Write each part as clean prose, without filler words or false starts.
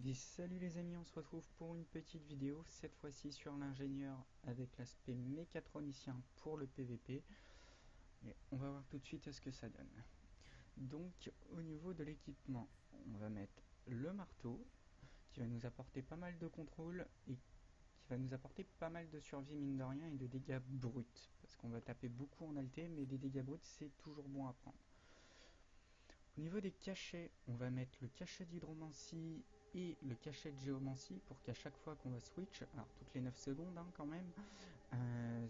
Et salut les amis, on se retrouve pour une petite vidéo, cette fois-ci sur l'ingénieur avec l'aspect mécatronicien pour le PVP. Et on va voir tout de suite ce que ça donne. Donc au niveau de l'équipement, on va mettre le marteau qui va nous apporter pas mal de contrôle et qui va nous apporter pas mal de survie mine de rien et de dégâts bruts. Parce qu'on va taper beaucoup en alté, mais des dégâts bruts c'est toujours bon à prendre. Au niveau des cachets, on va mettre le cachet d'hydromancie et le cachet de géomancie pour qu'à chaque fois qu'on va switch, alors toutes les 9 secondes quand même,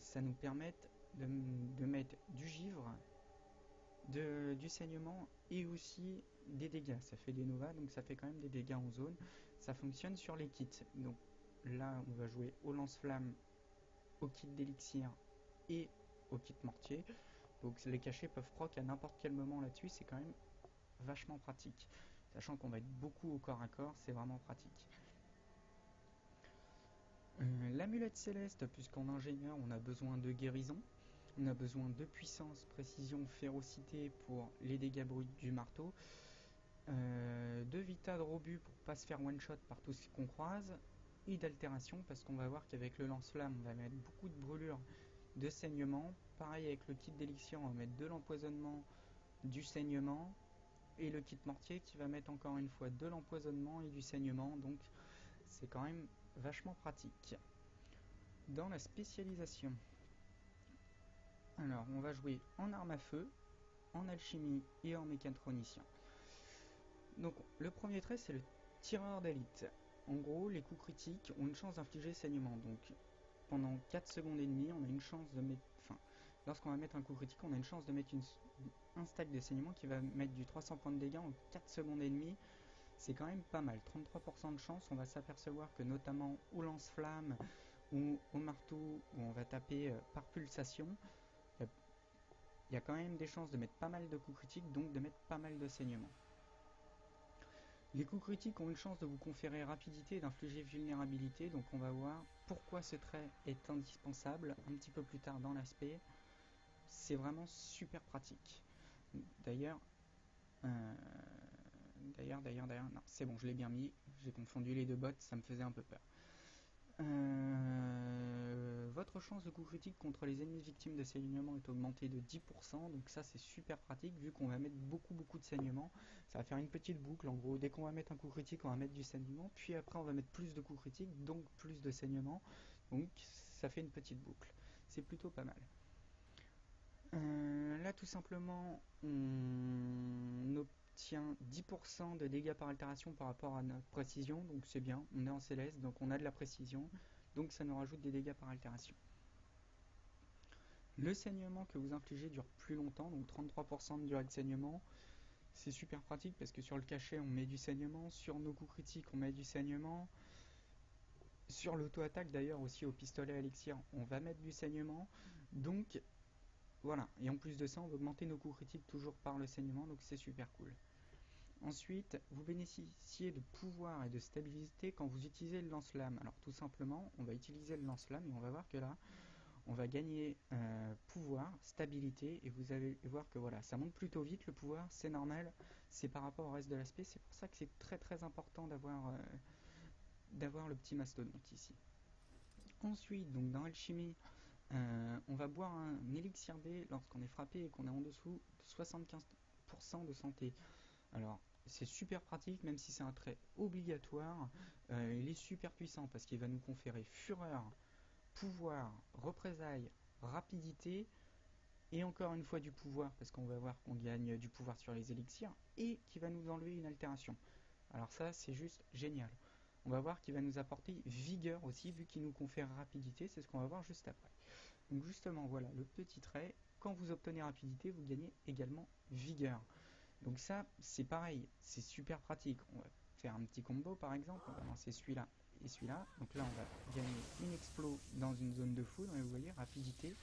ça nous permette de mettre du givre, du saignement et aussi des dégâts. Ça fait des novas, donc ça fait quand même des dégâts en zone. Ça fonctionne sur les kits. Donc là, on va jouer au lance-flamme, au kit d'élixir et au kit mortier. Donc les cachets peuvent proc à n'importe quel moment là-dessus, c'est quand même vachement pratique. Sachant qu'on va être beaucoup au corps à corps, c'est vraiment pratique. L'amulette céleste, puisqu'en ingénieur on a besoin de guérison, on a besoin de puissance, précision, férocité pour les dégâts bruts du marteau, de vita de robus pour pas se faire one shot par tout ce qu'on croise, et d'altération parce qu'on va voir qu'avec le lance-flamme on va mettre beaucoup de brûlures, de saignement. Pareil avec le kit d'élixir, on va mettre de l'empoisonnement, du saignement, et le kit mortier qui va mettre encore une fois de l'empoisonnement et du saignement, donc c'est quand même vachement pratique. Dans la spécialisation, alors on va jouer en arme à feu, en alchimie et en mécatronicien. Donc le premier trait c'est le tireur d'élite. En gros les coups critiques ont une chance d'infliger saignement, donc pendant 4 secondes et demie on a une chance de mettre, lorsqu'on va mettre un coup critique on a une chance de mettre un stack de saignement qui va mettre du 300 points de dégâts en 4 secondes et demie. C'est quand même pas mal, 33% de chance. On va s'apercevoir que notamment au lance-flamme ou au marteau où on va taper par pulsation, il y a quand même des chances de mettre pas mal de coups critiques, donc de mettre pas mal de saignement. Les coups critiques ont une chance de vous conférer rapidité et d'infliger vulnérabilité, donc on va voir pourquoi ce trait est indispensable un petit peu plus tard dans l'aspect. C'est vraiment super pratique. D'ailleurs, non, c'est bon, je l'ai bien mis, j'ai confondu les deux bots, ça me faisait un peu peur. Votre chance de coup critique contre les ennemis victimes de saignement est augmentée de 10%, donc ça c'est super pratique vu qu'on va mettre beaucoup de saignement. Ça va faire une petite boucle en gros, dès qu'on va mettre un coup critique on va mettre du saignement, puis après on va mettre plus de coups critiques, donc plus de saignement, donc ça fait une petite boucle. C'est plutôt pas mal. Là tout simplement on obtient 10% de dégâts par altération par rapport à notre précision, donc c'est bien, on est en céleste, donc on a de la précision, donc ça nous rajoute des dégâts par altération. Le saignement que vous infligez dure plus longtemps, donc 33% de durée de saignement, c'est super pratique parce que sur le cachet on met du saignement, sur nos coups critiques on met du saignement, sur l'auto-attaque d'ailleurs aussi au pistolet à élixir on va mettre du saignement, donc voilà, et en plus de ça on va augmenter nos coups critiques toujours par le saignement, donc c'est super cool. Ensuite, vous bénéficiez de pouvoir et de stabilité quand vous utilisez le lance-flamme. Alors tout simplement, on va utiliser le lance-flamme et on va voir que là, on va gagner pouvoir, stabilité, et vous allez voir que voilà, ça monte plutôt vite le pouvoir, c'est normal, c'est par rapport au reste de l'aspect, c'est pour ça que c'est très important d'avoir le petit mastodonte ici. Ensuite, donc dans Alchimie, on va boire un élixir B lorsqu'on est frappé et qu'on est en dessous de 75% de santé. Alors, c'est super pratique, même si c'est un trait obligatoire, il est super puissant parce qu'il va nous conférer fureur, pouvoir, représailles, rapidité, et encore une fois du pouvoir, parce qu'on va voir qu'on gagne du pouvoir sur les élixirs, et qui va nous enlever une altération. Alors ça, c'est juste génial. On va voir qu'il va nous apporter vigueur aussi, vu qu'il nous confère rapidité, c'est ce qu'on va voir juste après. Donc justement, voilà, le petit trait, quand vous obtenez rapidité, vous gagnez également vigueur. Donc ça, c'est pareil, c'est super pratique. On va faire un petit combo par exemple, on va lancer celui-là et celui-là. Donc là, on va gagner une explo dans une zone de foudre, et vous voyez, rapidité,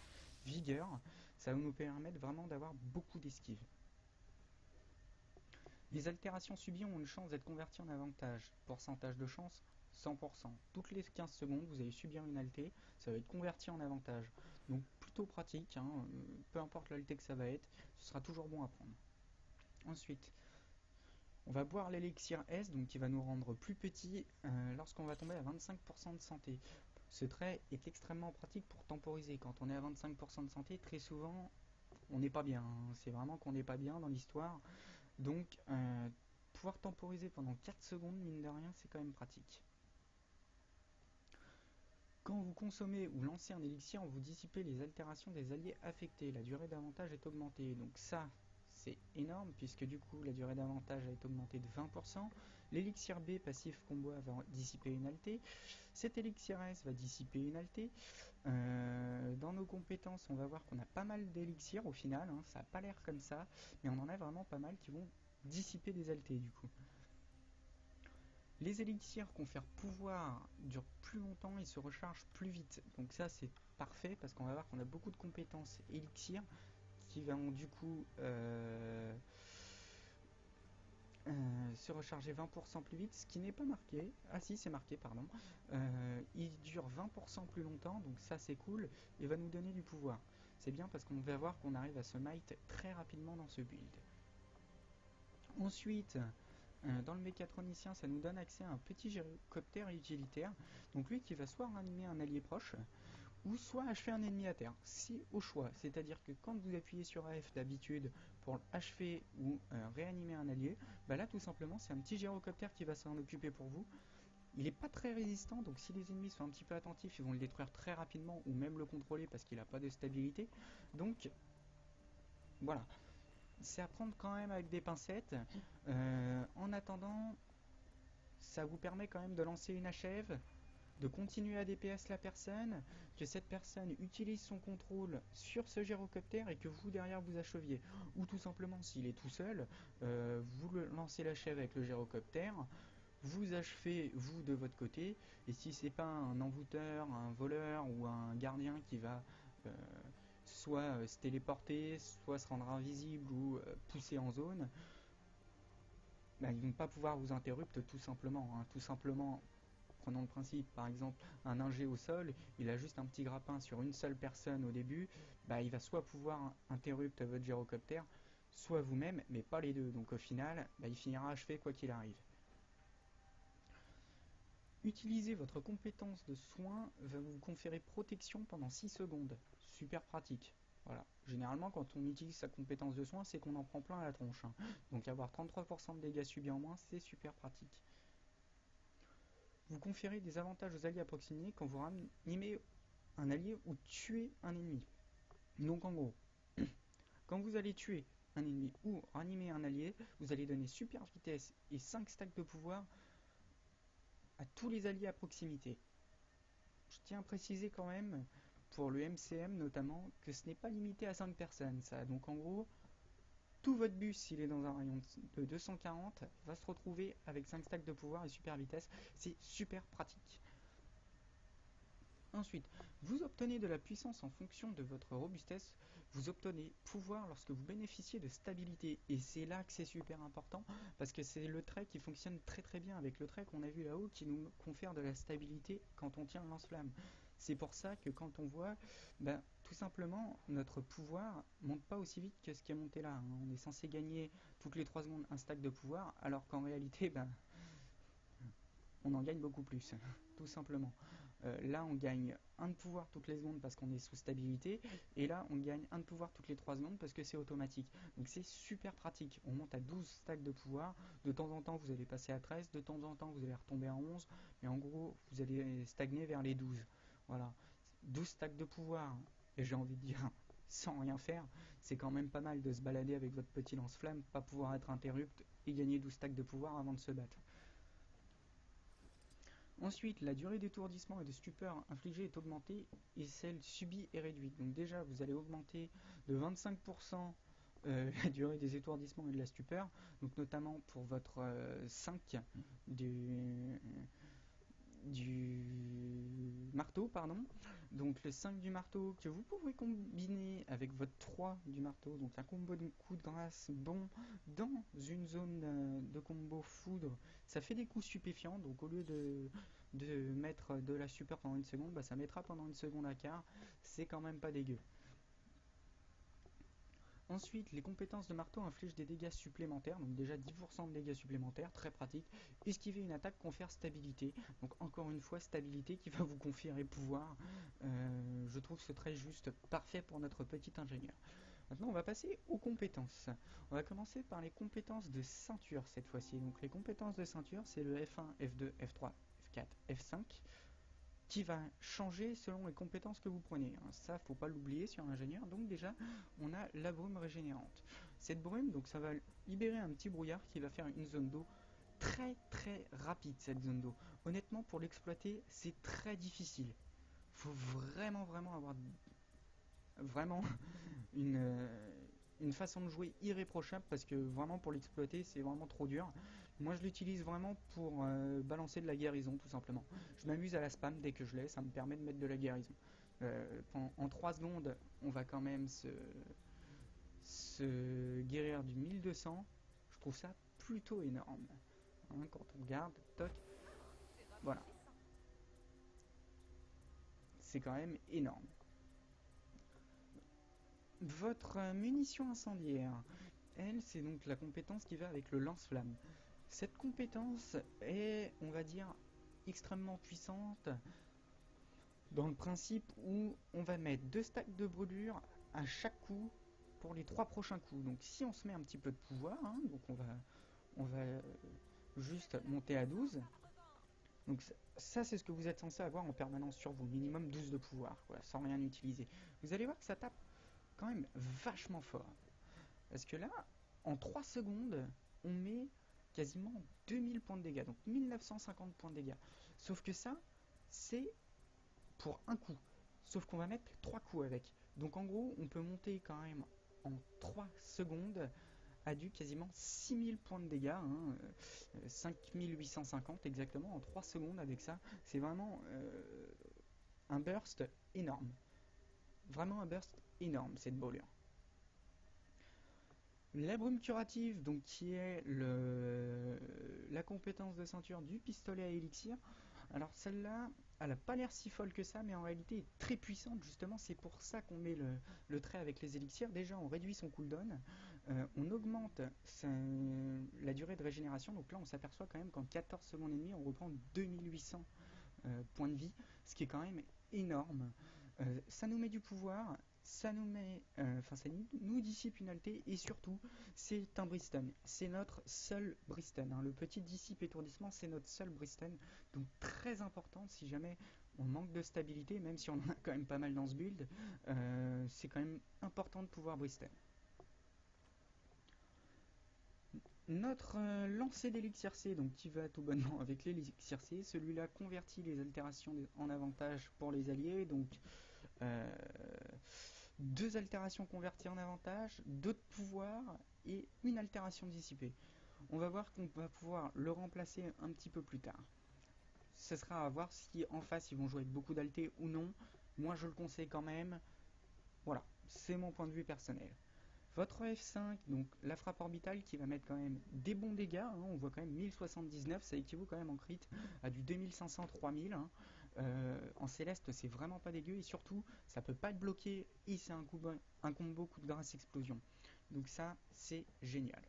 vigueur, ça va nous permettre vraiment d'avoir beaucoup d'esquive. Les altérations subies ont une chance d'être converties en avantage. Pourcentage de chance, 100%. Toutes les 15 secondes, vous allez subir une alté, ça va être converti en avantage. Donc plutôt pratique, hein, peu importe l'alté que ça va être, ce sera toujours bon à prendre. Ensuite, On va boire l'élixir S, donc qui va nous rendre plus petit lorsqu'on va tomber à 25% de santé. Ce trait est extrêmement pratique pour temporiser. Quand on est à 25% de santé, très souvent, on n'est pas bien, hein. C'est vraiment qu'on n'est pas bien dans l'histoire. Donc, pouvoir temporiser pendant 4 secondes, mine de rien, c'est quand même pratique. Quand vous consommez ou lancez un élixir, vous dissipez les altérations des alliés affectés. La durée d'avantage est augmentée. Donc ça, c'est énorme, puisque du coup, la durée d'avantage a été augmentée de 20%. L'élixir B, passif combo, va dissiper une altée. Cet élixir S va dissiper une altée. Dans nos compétences, on va voir qu'on a pas mal d'élixirs au final. Hein. Ça n'a pas l'air comme ça, mais on en a vraiment pas mal qui vont dissiper des altés du coup. Les élixirs confèrent pouvoir durent plus longtemps et se rechargent plus vite. Donc ça c'est parfait parce qu'on va voir qu'on a beaucoup de compétences élixirs qui vont du coup se recharger 20% plus vite, ce qui n'est pas marqué. Ah si, c'est marqué, pardon. Il dure 20% plus longtemps, donc ça c'est cool, et va nous donner du pouvoir. C'est bien parce qu'on va voir qu'on arrive à se mite très rapidement dans ce build. Ensuite, dans le mécatronicien, ça nous donne accès à un petit gyrocoptère utilitaire. Donc lui qui va soit ranimer un allié proche, ou soit achever un ennemi à terre. C'est au choix. C'est-à-dire que quand vous appuyez sur AF d'habitude pour achever ou réanimer un allié, bah là tout simplement c'est un petit gyrocoptère qui va s'en occuper pour vous. Il n'est pas très résistant, donc si les ennemis sont un petit peu attentifs, ils vont le détruire très rapidement ou même le contrôler parce qu'il n'a pas de stabilité. Donc voilà, c'est à prendre quand même avec des pincettes. En attendant, ça vous permet quand même de lancer une achève, de continuer à DPS la personne, que cette personne utilise son contrôle sur ce gyrocoptère et que vous derrière vous acheviez. Ou tout simplement s'il est tout seul, vous lancez l'achève avec le gyrocoptère, vous achevez vous de votre côté, et si c'est pas un envoûteur, un voleur ou un gardien qui va soit se téléporter, soit se rendre invisible ou pousser en zone, bah, ils vont pas pouvoir vous interrompre tout simplement. Hein. Tout simplement, prenons le principe, par exemple, un ingé au sol, il a juste un petit grappin sur une seule personne au début, bah, il va soit pouvoir interrompre votre gyrocoptère, soit vous-même, mais pas les deux. Donc au final, bah, il finira achevé quoi qu'il arrive. Utilisez votre compétence de soin va vous conférer protection pendant 6 secondes. Super pratique. Voilà. Généralement, quand on utilise sa compétence de soin, c'est qu'on en prend plein à la tronche. Hein. Donc avoir 33% de dégâts subis en moins, c'est super pratique. Vous conférez des avantages aux alliés à proximité quand vous ranimez un allié ou tuez un ennemi. Donc en gros, quand vous allez tuer un ennemi ou ranimer un allié, vous allez donner super vitesse et 5 stacks de pouvoir à tous les alliés à proximité. Je tiens à préciser quand même, pour le MCM notamment, que ce n'est pas limité à 5 personnes. Ça. Donc en gros, tout votre bus, s'il est dans un rayon de 240, va se retrouver avec 5 stacks de pouvoir et super vitesse. C'est super pratique. Ensuite, vous obtenez de la puissance en fonction de votre robustesse. Vous obtenez pouvoir lorsque vous bénéficiez de stabilité. Et c'est là que c'est super important, parce que c'est le trait qui fonctionne très très bien avec le trait qu'on a vu là-haut, qui nous confère de la stabilité quand on tient le lance-flamme. C'est pour ça que quand on voit, tout simplement, notre pouvoir monte pas aussi vite que ce qui est monté là. On est censé gagner toutes les 3 secondes un stack de pouvoir, alors qu'en réalité, on en gagne beaucoup plus, tout simplement. Là, on gagne un de pouvoir toutes les secondes parce qu'on est sous stabilité, et là, on gagne un de pouvoir toutes les 3 secondes parce que c'est automatique. Donc c'est super pratique. On monte à 12 stacks de pouvoir. De temps en temps, vous allez passer à 13, de temps en temps, vous allez retomber à 11, mais en gros, vous allez stagner vers les 12. Voilà. 12 stacks de pouvoir, et j'ai envie de dire, sans rien faire, c'est quand même pas mal de se balader avec votre petit lance-flamme, pas pouvoir être interrupte et gagner 12 stacks de pouvoir avant de se battre. Ensuite, la durée d'étourdissement et de stupeur infligée est augmentée et celle subie est réduite. Donc déjà, vous allez augmenter de 25% la durée des étourdissements et de la stupeur, donc notamment pour votre 5 du marteau, pardon. Donc le 5 du marteau que vous pouvez combiner avec votre 3 du marteau, donc un combo de coups de grâce bon dans une zone de combo foudre, ça fait des coups stupéfiants, donc au lieu de mettre de la stupeur pendant une seconde, ça mettra pendant une seconde à quart, c'est quand même pas dégueu. Ensuite, les compétences de marteau infligent des dégâts supplémentaires, donc déjà 10% de dégâts supplémentaires, très pratique. Esquiver une attaque confère stabilité, donc encore une fois stabilité qui va vous conférer pouvoir. Je trouve ce très juste, parfait pour notre petit ingénieur. Maintenant, on va passer aux compétences. On va commencer par les compétences de ceinture cette fois-ci. Donc les compétences de ceinture, c'est le F1, F2, F3, F4, F5 qui va changer selon les compétences que vous prenez. Ça, faut pas l'oublier sur l'ingénieur. Donc déjà, on a la brume régénérante. Cette brume, donc ça va libérer un petit brouillard qui va faire une zone d'eau très très rapide, cette zone d'eau. Honnêtement, pour l'exploiter, c'est très difficile. Faut vraiment avoir vraiment une façon de jouer irréprochable parce que vraiment pour l'exploiter c'est vraiment trop dur. Moi je l'utilise vraiment pour balancer de la guérison tout simplement. Je m'amuse à la spam dès que je l'ai, ça me permet de mettre de la guérison. En 3 secondes on va quand même se guérir du 1200. Je trouve ça plutôt énorme. Hein, quand on regarde, toc, voilà. C'est quand même énorme. Votre munition incendiaire, elle, c'est donc la compétence qui va avec le lance-flamme. Cette compétence est, on va dire, extrêmement puissante dans le principe où on va mettre 2 stacks de brûlure à chaque coup pour les 3 prochains coups. Donc si on se met un petit peu de pouvoir, hein, donc on va juste monter à 12. Donc ça c'est ce que vous êtes censé avoir en permanence sur vous, minimum 12 de pouvoir, voilà, sans rien utiliser. Vous allez voir que ça tape quand même vachement fort. Parce que là, en 3 secondes, on met quasiment 2000 points de dégâts, donc 1950 points de dégâts. Sauf que ça, c'est pour un coup. Sauf qu'on va mettre 3 coups avec. Donc en gros, on peut monter quand même en 3 secondes à du quasiment 6000 points de dégâts, hein, 5850 exactement en 3 secondes avec ça. C'est vraiment un burst énorme. Vraiment un burst énorme cette brûlure. La brume curative, donc qui est la compétence de ceinture du pistolet à élixir. Alors celle-là, elle n'a pas l'air si folle que ça, mais en réalité est très puissante. Justement, c'est pour ça qu'on met le trait avec les élixirs. Déjà, on réduit son cooldown, on augmente la durée de régénération. Donc là, on s'aperçoit quand même qu'en 14 secondes et demie, on reprend 2800 points de vie, ce qui est quand même énorme. Ça nous met du pouvoir, ça nous met, ça nous dissipe une altée et surtout c'est un Briston. C'est notre seul Briston. Hein. Le petit dissipe étourdissement, c'est notre seul Briston. Donc très important si jamais on manque de stabilité, même si on en a quand même pas mal dans ce build, c'est quand même important de pouvoir Briston. Notre lancer d'élixir C, donc qui va tout bonnement avec l'élixir C, celui-là convertit les altérations en avantage pour les alliés, donc 2 altérations converties en avantage, 2 de pouvoir et une altération dissipée. On va voir qu'on va pouvoir le remplacer un petit peu plus tard. Ce sera à voir si en face ils vont jouer avec beaucoup d'alté ou non. Moi je le conseille quand même. Voilà, c'est mon point de vue personnel. Votre F5, donc la frappe orbitale qui va mettre quand même des bons dégâts, hein, on voit quand même 1079, ça équivaut quand même en crit à du 2500-3000. Hein. En céleste, c'est vraiment pas dégueu et surtout, ça peut pas être bloqué et c'est un combo coup de grâce explosion. Donc ça, c'est génial.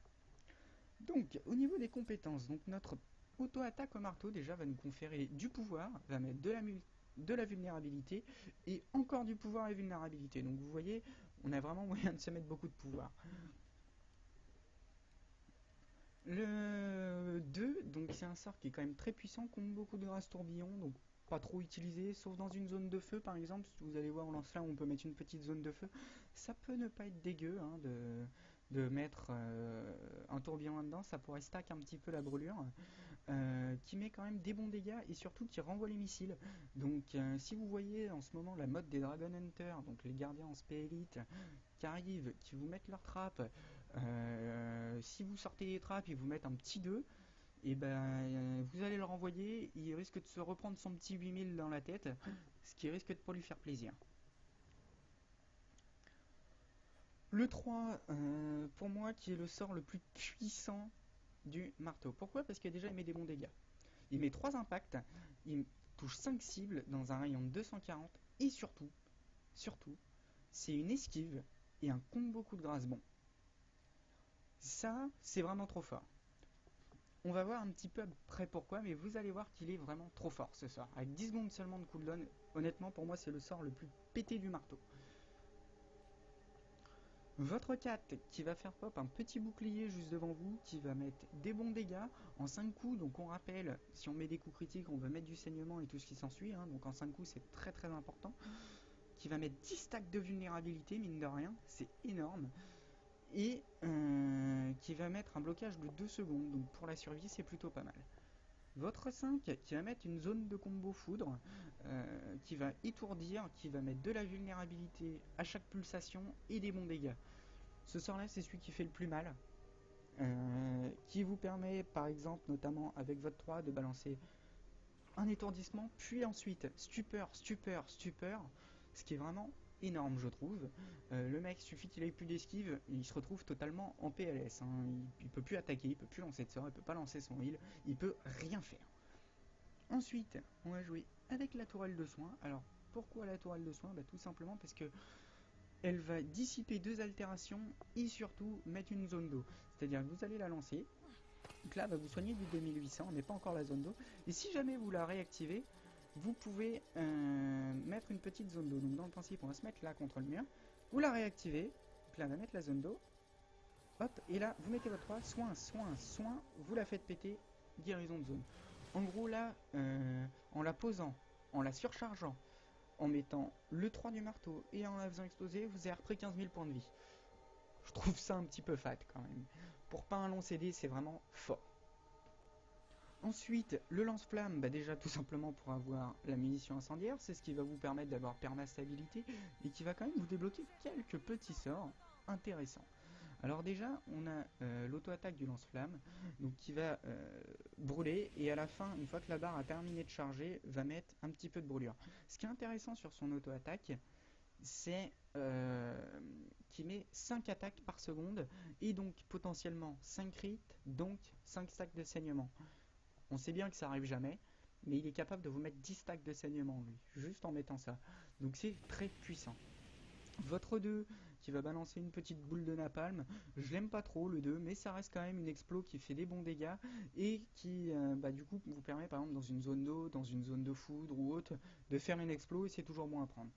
Donc, au niveau des compétences, donc notre auto-attaque au marteau déjà va nous conférer du pouvoir, va mettre de la vulnérabilité et encore du pouvoir et vulnérabilité. Donc vous voyez, on a vraiment moyen de se mettre beaucoup de pouvoir. Le 2, donc c'est un sort qui est quand même très puissant, compte beaucoup de grâce tourbillon, donc pas trop utilisé, sauf dans une zone de feu par exemple. Si vous allez voir en lance-là, on peut mettre une petite zone de feu. Ça peut ne pas être dégueu hein, de mettre un tourbillon là-dedans, ça pourrait stack un petit peu la brûlure. Qui met quand même des bons dégâts et surtout qui renvoie les missiles. Donc si vous voyez en ce moment la mode des Dragon Hunter, donc les gardiens en spé élite, qui arrivent, qui vous mettent leurs trappes, si vous sortez les trappes, ils vous mettent un petit 2, et ben vous allez le renvoyer, il risque de se reprendre son petit 8000 dans la tête, ce qui risque de pas lui faire plaisir. Le 3, pour moi, qui est le sort le plus puissant du marteau. Pourquoi? Parce que déjà il met des bons dégâts. Il met 3 impacts, il touche 5 cibles dans un rayon de 240 et surtout, c'est une esquive et un combo coup de grâce bon. Ça, c'est vraiment trop fort. On va voir un petit peu après pourquoi, mais vous allez voir qu'il est vraiment trop fort ce sort. Avec 10 secondes seulement de cooldown, honnêtement pour moi c'est le sort le plus pété du marteau. Votre 4 qui va faire pop un petit bouclier juste devant vous, qui va mettre des bons dégâts en 5 coups. Donc on rappelle, si on met des coups critiques, on va mettre du saignement et tout ce qui s'ensuit. Donc en 5 coups c'est très très important. Qui va mettre 10 stacks de vulnérabilité, mine de rien, c'est énorme. Et qui va mettre un blocage de 2 secondes. Donc pour la survie c'est plutôt pas mal. Votre 5 qui va mettre une zone de combo foudre, qui va étourdir, qui va mettre de la vulnérabilité à chaque pulsation et des bons dégâts. Ce sort là c'est celui qui fait le plus mal, qui vous permet par exemple notamment avec votre 3 de balancer un étourdissement puis ensuite stupeur, stupeur, stupeur, ce qui est vraiment énorme je trouve. Le mec suffit qu'il ait plus d'esquive et il se retrouve totalement en PLS, il peut plus attaquer, il peut plus lancer de sort, il peut pas lancer son heal, il peut rien faire. Ensuite on va jouer avec la tourelle de soin. Alors pourquoi la tourelle de soin? Tout simplement parce que elle va dissiper 2 altérations et surtout mettre une zone d'eau. C'est-à-dire que vous allez la lancer, donc là va vous soigner du 2800, mais pas encore la zone d'eau. Et si jamais vous la réactivez, vous pouvez mettre une petite zone d'eau. Donc dans le principe on va se mettre là contre le mur, vous la réactivez, donc là on va mettre la zone d'eau, hop, et là vous mettez votre 3, soin, soin, soin, vous la faites péter, guérison de zone. En gros là, en la posant, en la surchargeant, en mettant le 3 du marteau et en la faisant exploser, vous avez repris 15 000 points de vie. Je trouve ça un petit peu fat quand même. Pour pas un long CD, c'est vraiment fort. Ensuite, le lance-flamme, déjà tout simplement pour avoir la munition incendiaire, c'est ce qui va vous permettre d'avoir perma-stabilité et qui va quand même vous débloquer quelques petits sorts intéressants. Alors déjà, on a l'auto-attaque du lance-flamme, donc qui va brûler et à la fin, une fois que la barre a terminé de charger, va mettre un petit peu de brûlure. Ce qui est intéressant sur son auto-attaque, c'est qui met 5 attaques par seconde et donc potentiellement 5 crits, donc 5 stacks de saignement. On sait bien que ça arrive jamais, mais il est capable de vous mettre 10 stacks de saignement lui, juste en mettant ça. Donc c'est très puissant. Votre 2 qui va balancer une petite boule de napalm, je l'aime pas trop le 2, mais ça reste quand même une explo qui fait des bons dégâts et qui du coup vous permet par exemple dans une zone d'eau, dans une zone de foudre ou autre, de faire une explo et c'est toujours bon à prendre.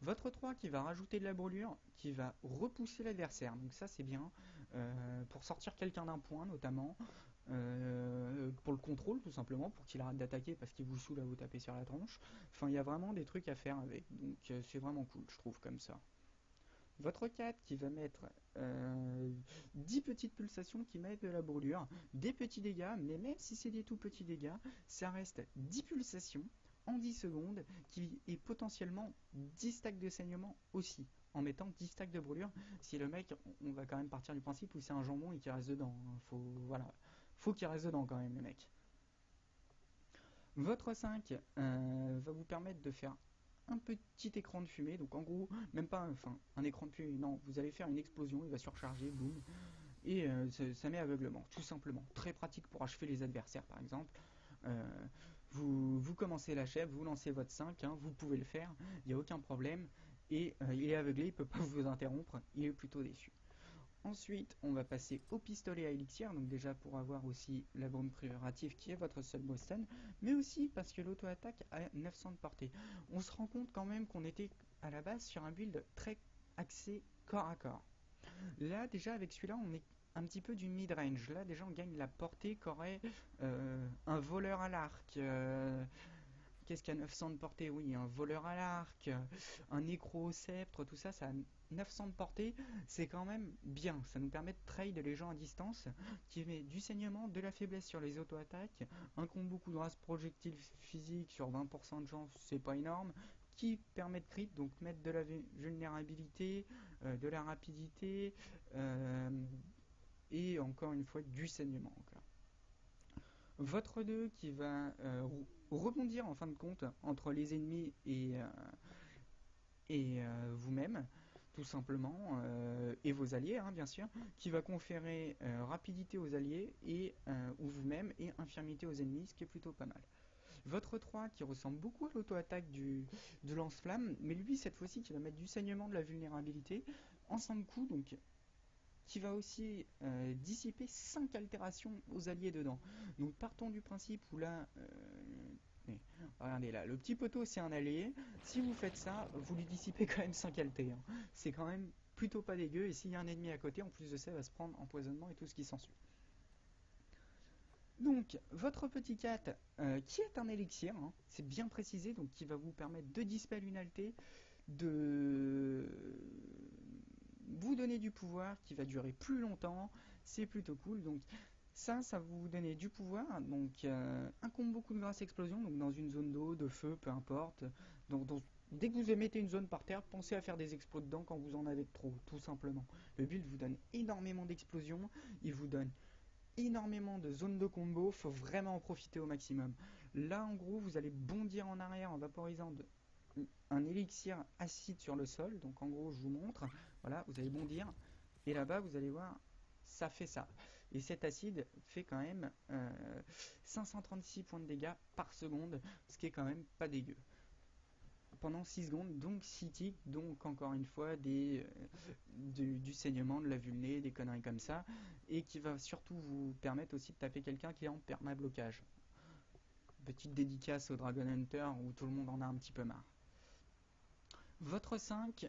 Votre 3 qui va rajouter de la brûlure, qui va repousser l'adversaire, donc ça c'est bien, pour sortir quelqu'un d'un point notamment, pour le contrôle tout simplement, pour qu'il arrête d'attaquer parce qu'il vous saoule à vous taper sur la tronche. Enfin il y a vraiment des trucs à faire avec, donc c'est vraiment cool je trouve comme ça. Votre 4 qui va mettre 10 petites pulsations qui mettent de la brûlure, des petits dégâts, mais même si c'est des tout petits dégâts, ça reste 10 pulsations en 10 secondes qui est potentiellement 10 stacks de saignement aussi, en mettant 10 stacks de brûlure. Si le mec, on va quand même partir du principe où c'est un jambon et qu'il reste dedans, faut qu'il reste dedans quand même le mec. Votre 5 va vous permettre de faire un petit écran de fumée, donc en gros, même pas un écran de fumée, non, vous allez faire une explosion, il va surcharger, boum, et ça met aveuglement, tout simplement. Très pratique pour achever les adversaires par exemple. Vous commencez la chèvre, vous lancez votre 5, vous pouvez le faire, il n'y a aucun problème, et il est aveuglé, il ne peut pas vous interrompre, il est plutôt déçu. Ensuite, on va passer au pistolet à élixir, donc déjà pour avoir aussi la bombe prioritative qui est votre seul Boston, mais aussi parce que l'auto-attaque a 900 de portée. On se rend compte quand même qu'on était à la base sur un build très axé corps à corps. Là, déjà avec celui-là, on est un petit peu du mid-range. Là, déjà, on gagne la portée qu'aurait un voleur à l'arc. Qu'est-ce qu'il y a 900 de portée? Oui, un voleur à l'arc, un nécro au sceptre, tout ça, ça a 900 de portée, c'est quand même bien. Ça nous permet de trade les gens à distance, qui met du saignement, de la faiblesse sur les auto-attaques, un combo coup de race projectile physique sur 20% de chance, c'est pas énorme, qui permet de crit, donc mettre de la vulnérabilité, de la rapidité, et encore une fois du saignement encore. Votre 2 qui va rebondir en fin de compte entre les ennemis et vous-même, tout simplement, et vos alliés, bien sûr, qui va conférer rapidité aux alliés et ou vous-même et infirmité aux ennemis, ce qui est plutôt pas mal. Votre 3 qui ressemble beaucoup à l'auto-attaque du lance-flamme, mais lui cette fois-ci qui va mettre du saignement, de la vulnérabilité en 5 coups, donc qui va aussi dissiper 5 altérations aux alliés dedans. Donc partons du principe où là, regardez là, le petit poteau c'est un allié, si vous faites ça, vous lui dissipez quand même 5 altés, hein. C'est quand même plutôt pas dégueu, et s'il y a un ennemi à côté, en plus de ça, il va se prendre empoisonnement et tout ce qui s'ensuit. Donc, votre petit 4, qui est un élixir, hein, c'est bien précisé, donc qui va vous permettre de dispel une altée, de vous donner du pouvoir qui va durer plus longtemps, c'est plutôt cool. Donc ça va vous donner du pouvoir. Donc un combo coup de grâce explosion, donc dans une zone d'eau, de feu, peu importe. Dès que vous mettez une zone par terre, pensez à faire des explos dedans quand vous en avez trop, tout simplement. Le build vous donne énormément d'explosions, il vous donne énormément de zones de combo, faut vraiment en profiter au maximum. Là en gros vous allez bondir en arrière en vaporisant un élixir acide sur le sol, donc en gros je vous montre, voilà, vous allez bondir, et là-bas vous allez voir, ça fait ça. Et cet acide fait quand même 536 points de dégâts par seconde, ce qui est quand même pas dégueu. Pendant 6 secondes, donc 6 ticks, donc encore une fois du saignement, de la vulnée, des conneries comme ça, et qui va surtout vous permettre aussi de taper quelqu'un qui est en perma-blocage. Petite dédicace au Dragon Hunter où tout le monde en a un petit peu marre. Votre 5,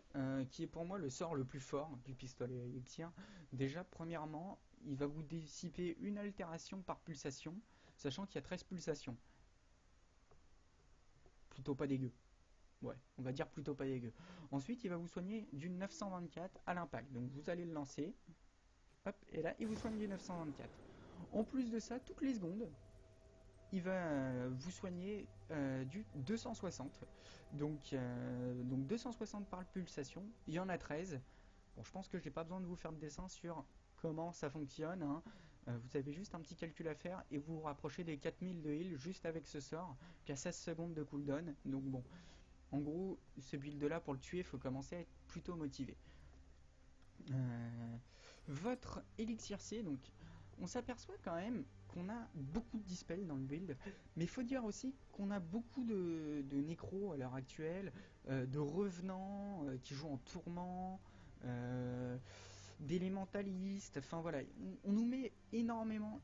qui est pour moi le sort le plus fort du pistolet à élixir, déjà premièrement, il va vous dissiper une altération par pulsation, sachant qu'il y a 13 pulsations. Plutôt pas dégueu. Ouais, on va dire plutôt pas dégueu. Ensuite, il va vous soigner du 924 à l'impact. Donc vous allez le lancer, hop, et là, il vous soigne du 924. En plus de ça, toutes les secondes, il va vous soigner du 260. Donc 260 par pulsation, il y en a 13. Bon, je pense que je n'ai pas besoin de vous faire de dessin sur comment ça fonctionne, hein. Vous avez juste un petit calcul à faire et vous vous rapprochez des 4000 de heal juste avec ce sort qui a 16 secondes de cooldown. Donc bon, en gros, ce build là pour le tuer, il faut commencer à être plutôt motivé. Votre élixir C, donc on s'aperçoit quand même qu'on a beaucoup de dispel dans le build, mais il faut dire aussi qu'on a beaucoup de nécros à l'heure actuelle, de revenants qui jouent en tourment, d'élémentalistes, enfin voilà, on nous met énormément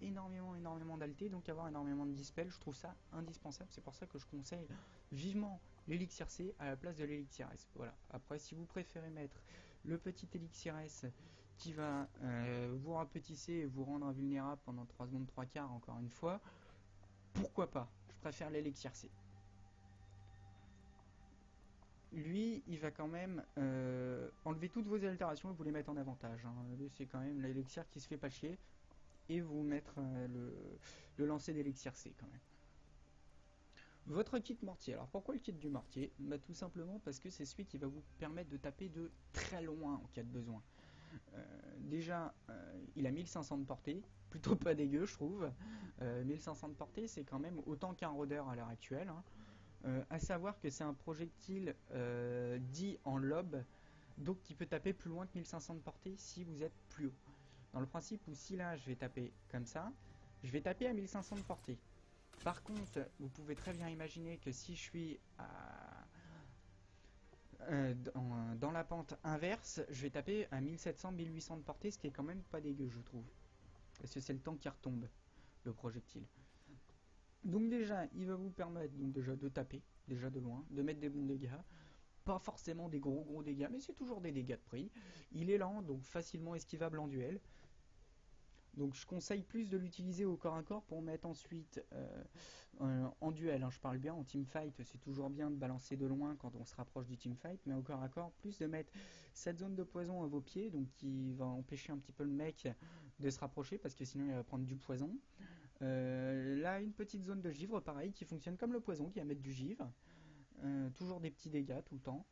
d'alté, donc avoir énormément de dispel, je trouve ça indispensable, c'est pour ça que je conseille vivement l'élixir C à la place de l'élixir S. Voilà. Après, si vous préférez mettre le petit élixir S qui va vous rapetisser et vous rendre invulnérable pendant 3 secondes 3 quarts, encore une fois, pourquoi pas? Je préfère l'élixir C. Lui, il va quand même enlever toutes vos altérations et vous les mettre en avantage, hein. Lui, c'est quand même l'élixir qui se fait pas chier et vous mettre le lancer d'élixir C quand même. Votre kit mortier. Alors pourquoi le kit du mortier? Bah, tout simplement parce que c'est celui qui va vous permettre de taper de très loin en cas de besoin. Déjà, il a 1500 de portée, plutôt pas dégueu je trouve. 1500 de portée, c'est quand même autant qu'un rôdeur à l'heure actuelle, hein. À savoir que c'est un projectile dit en lobe, donc qui peut taper plus loin que 1500 de portée si vous êtes plus haut. Dans le principe où si là je vais taper comme ça, je vais taper à 1500 de portée. Par contre, vous pouvez très bien imaginer que si je suis dans la pente inverse, je vais taper à 1700-1800 de portée, ce qui est quand même pas dégueu, je trouve. Parce que c'est le temps qui retombe, le projectile. Donc déjà, il va vous permettre donc déjà de taper, déjà de loin, de mettre des bons dégâts. Pas forcément des gros dégâts, mais c'est toujours des dégâts de prix. Il est lent, donc facilement esquivable en duel. Donc je conseille plus de l'utiliser au corps à corps pour mettre ensuite en duel, hein, je parle bien en teamfight, c'est toujours bien de balancer de loin quand on se rapproche du teamfight, mais au corps à corps, plus de mettre cette zone de poison à vos pieds, donc qui va empêcher un petit peu le mec de se rapprocher parce que sinon il va prendre du poison. Là, une petite zone de givre, pareil, qui fonctionne comme le poison, qui va mettre du givre. Toujours des petits dégâts tout le temps.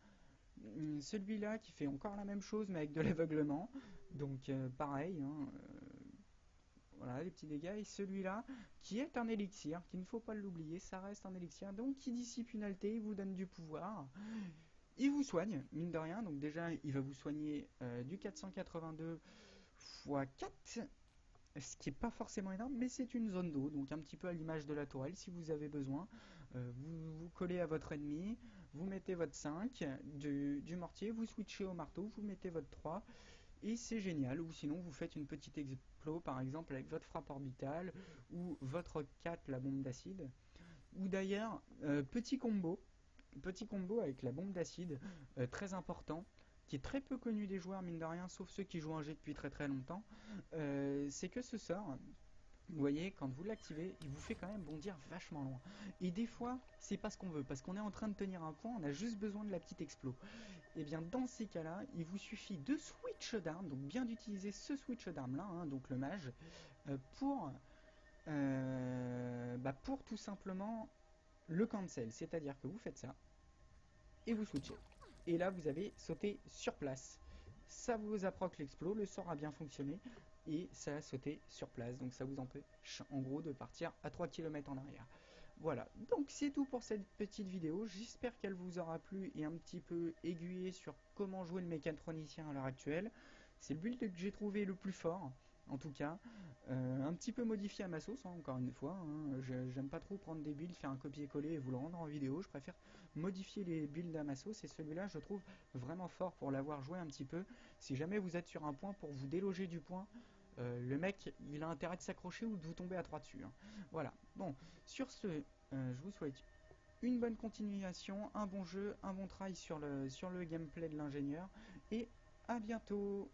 Celui-là qui fait encore la même chose mais avec de l'aveuglement, donc pareil, hein, voilà les petits dégâts. Et celui-là qui est un élixir, qu'il ne faut pas l'oublier, ça reste un élixir, donc qui dissipe une altée, il vous donne du pouvoir, il vous soigne, mine de rien. Donc déjà il va vous soigner du 482 x 4, ce qui n'est pas forcément énorme, mais c'est une zone d'eau, donc un petit peu à l'image de la tourelle. Si vous avez besoin, vous collez à votre ennemi, vous mettez votre 5 du mortier, vous switchez au marteau, vous mettez votre 3, et c'est génial. Ou sinon vous faites une petite explo par exemple avec votre frappe orbitale ou votre 4 la bombe d'acide. Ou d'ailleurs, petit combo avec la bombe d'acide, très important, qui est très peu connu des joueurs mine de rien, sauf ceux qui jouent un jeu depuis très très longtemps, c'est que ce sort, vous voyez, quand vous l'activez, il vous fait quand même bondir vachement loin. Et des fois, c'est pas ce qu'on veut, parce qu'on est en train de tenir un point, on a juste besoin de la petite explo. Et bien dans ces cas-là, il vous suffit de switch d'arme, donc bien d'utiliser ce switch d'arme là, hein, donc le mage, pour tout simplement le cancel. C'est-à-dire que vous faites ça, et vous switchez. Et là, vous avez sauté sur place. Ça vous a proc l'explo, le sort a bien fonctionné, et ça a sauté sur place. Donc ça vous empêche en gros de partir à 3 km en arrière. Voilà, donc c'est tout pour cette petite vidéo. J'espère qu'elle vous aura plu et un petit peu aiguillé sur comment jouer le mécatronicien à l'heure actuelle. C'est le build que j'ai trouvé le plus fort, en tout cas. Un petit peu modifié à ma sauce, hein, encore une fois. Hein. J'aime pas trop prendre des builds, faire un copier-coller et vous le rendre en vidéo. Je préfère modifier les builds à ma sauce et celui-là, je trouve vraiment fort pour l'avoir joué un petit peu. Si jamais vous êtes sur un point pour vous déloger du point, le mec, il a intérêt de s'accrocher ou de vous tomber à 3 dessus. Hein. Voilà. Bon, sur ce, je vous souhaite une bonne continuation, un bon jeu, un bon travail sur le gameplay de l'ingénieur et à bientôt.